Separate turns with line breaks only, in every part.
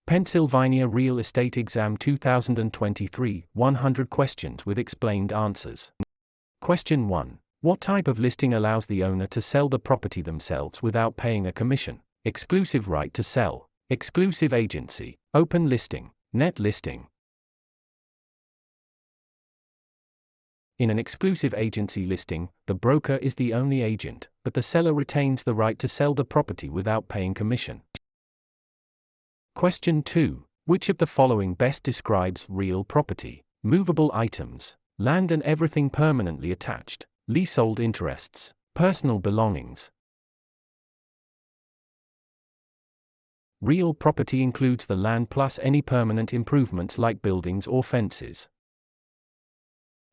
Pennsylvania Real Estate Exam 2023, 100 questions with explained answers. Question 1. What type of listing allows the owner to sell the property themselves without paying a commission? Exclusive right to sell, exclusive agency, open listing, net listing. In an exclusive agency listing, the broker is the only agent, but the seller retains the right to sell the property without paying commission. Question 2. Which of the following best describes real property? Movable items, land and everything permanently attached, leasehold interests, personal belongings. Real property includes the land plus any permanent improvements like buildings or fences.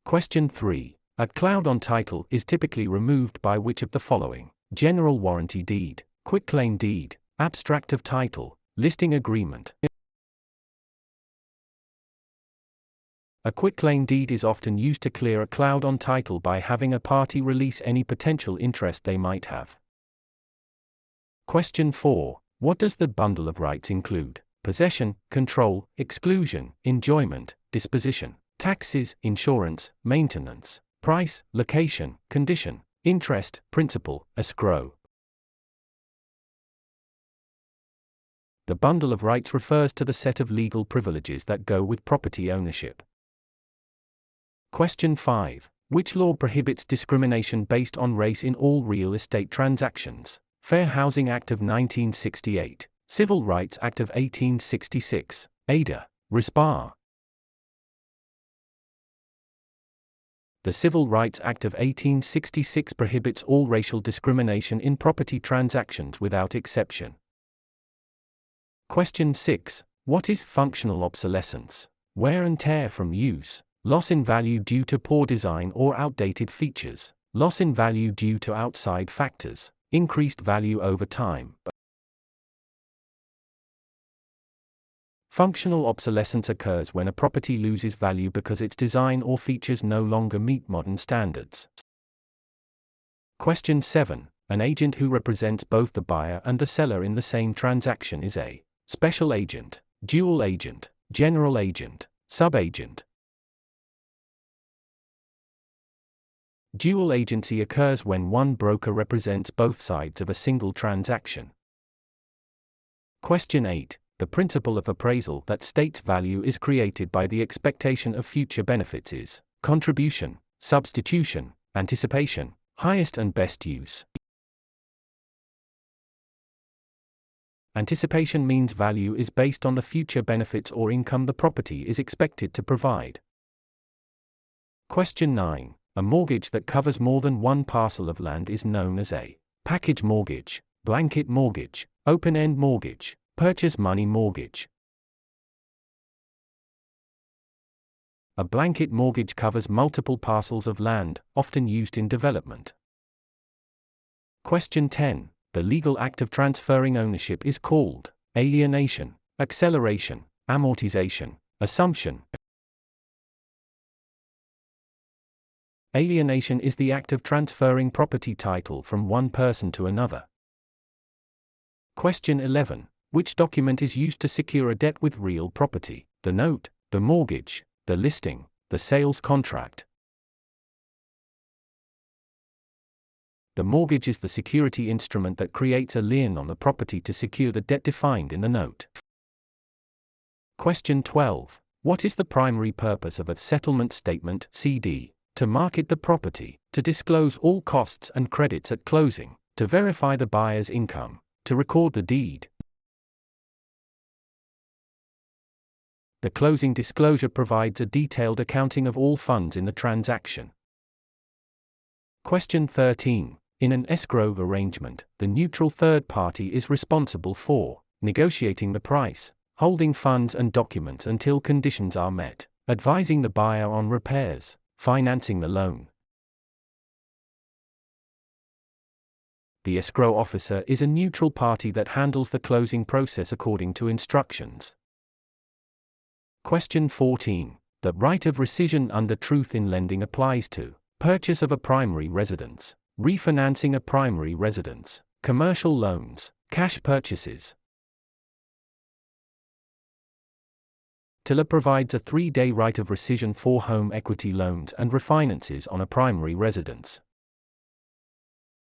Question 3. A cloud on title is typically removed by which of the following? General warranty deed, quitclaim deed, abstract of title, listing agreement. A quitclaim deed is often used to clear a cloud on title by having a party release any potential interest they might have. Question 4. What does the bundle of rights include? Possession, control, exclusion, enjoyment, disposition, taxes, insurance, maintenance, price, location, condition, interest, principal, escrow. The bundle of rights refers to the set of legal privileges that go with property ownership. Question 5. Which law prohibits discrimination based on race in all real estate transactions? Fair Housing Act of 1968, Civil Rights Act of 1866, Ada, Respar. The Civil Rights Act of 1866 prohibits all racial discrimination in property transactions without exception. Question 6. What is functional obsolescence? Wear and tear from use, loss in value due to poor design or outdated features, loss in value due to outside factors, increased value over time. Functional obsolescence occurs when a property loses value because its design or features no longer meet modern standards. Question 7. An agent who represents both the buyer and the seller in the same transaction is a special agent, dual agent, general agent, subagent. Dual agency occurs when one broker represents both sides of a single transaction. Question 8. The principle of appraisal that states value is created by the expectation of future benefits is contribution, substitution, anticipation, highest and best use. Anticipation means value is based on the future benefits or income the property is expected to provide. Question 9. A mortgage that covers more than one parcel of land is known as a package mortgage, blanket mortgage, open-end mortgage, purchase money mortgage. A blanket mortgage covers multiple parcels of land, often used in development. Question 10. The legal act of transferring ownership is called alienation, acceleration, amortization, assumption. Alienation is the act of transferring property title from one person to another. Question 11. Which document is used to secure a debt with real property? The note, the mortgage, the listing, the sales contract. The mortgage is the security instrument that creates a lien on the property to secure the debt defined in the note. Question 12. What is the primary purpose of a settlement statement (CD)? To market the property, to disclose all costs and credits at closing, to verify the buyer's income, to record the deed. The closing disclosure provides a detailed accounting of all funds in the transaction. Question 13. In an escrow arrangement, the neutral third party is responsible for negotiating the price, holding funds and documents until conditions are met, advising the buyer on repairs, financing the loan. The escrow officer is a neutral party that handles the closing process according to instructions. Question 14. The right of rescission under truth in lending applies to purchase of a primary residence, refinancing a primary residence, commercial loans, cash purchases. Tiller provides a 3-day right of rescission for home equity loans and refinances on a primary residence.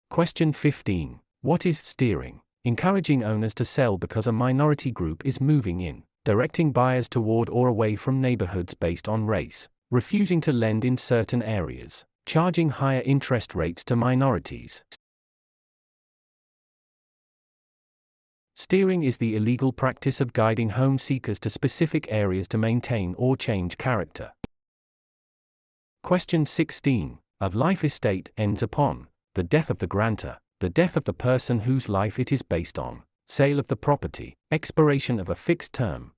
Question 15. What is steering? Encouraging owners to sell because a minority group is moving in, directing buyers toward or away from neighborhoods based on race, refusing to lend in certain areas, charging higher interest rates to minorities. Steering is the illegal practice of guiding home seekers to specific areas to maintain or change character. Question 16. A life estate ends upon the death of the grantor, the death of the person whose life it is based on, sale of the property, expiration of a fixed term.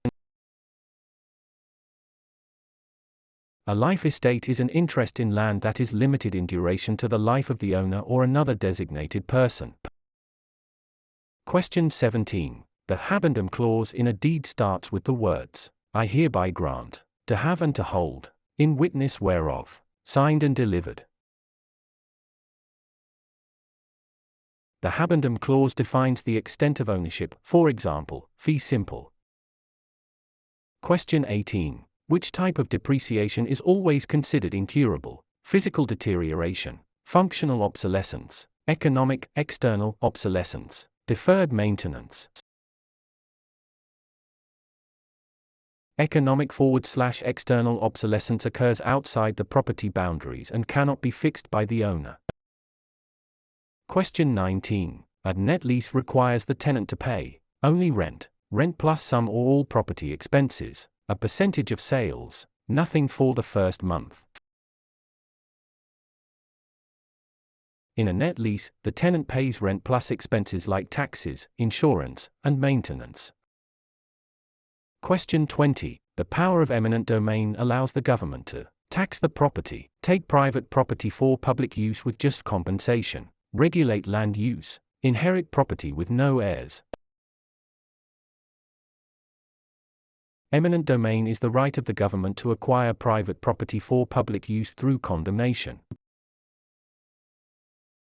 A life estate is an interest in land that is limited in duration to the life of the owner or another designated person. Question 17. The habendum clause in a deed starts with the words, I hereby grant, to have and to hold, in witness whereof, signed and delivered. The habendum clause defines the extent of ownership, for example, fee simple. Question 18. Which type of depreciation is always considered incurable? Physical deterioration, functional obsolescence, economic, external obsolescence, deferred maintenance. Economic / external obsolescence occurs outside the property boundaries and cannot be fixed by the owner. Question 19. A net lease requires the tenant to pay only rent plus some or all property expenses, a percentage of sales, nothing for the first month. In a net lease, the tenant pays rent plus expenses like taxes, insurance, and maintenance. Question 20. The power of eminent domain allows the government to tax the property, take private property for public use with just compensation, regulate land use, inherit property with no heirs. Eminent domain is the right of the government to acquire private property for public use through condemnation.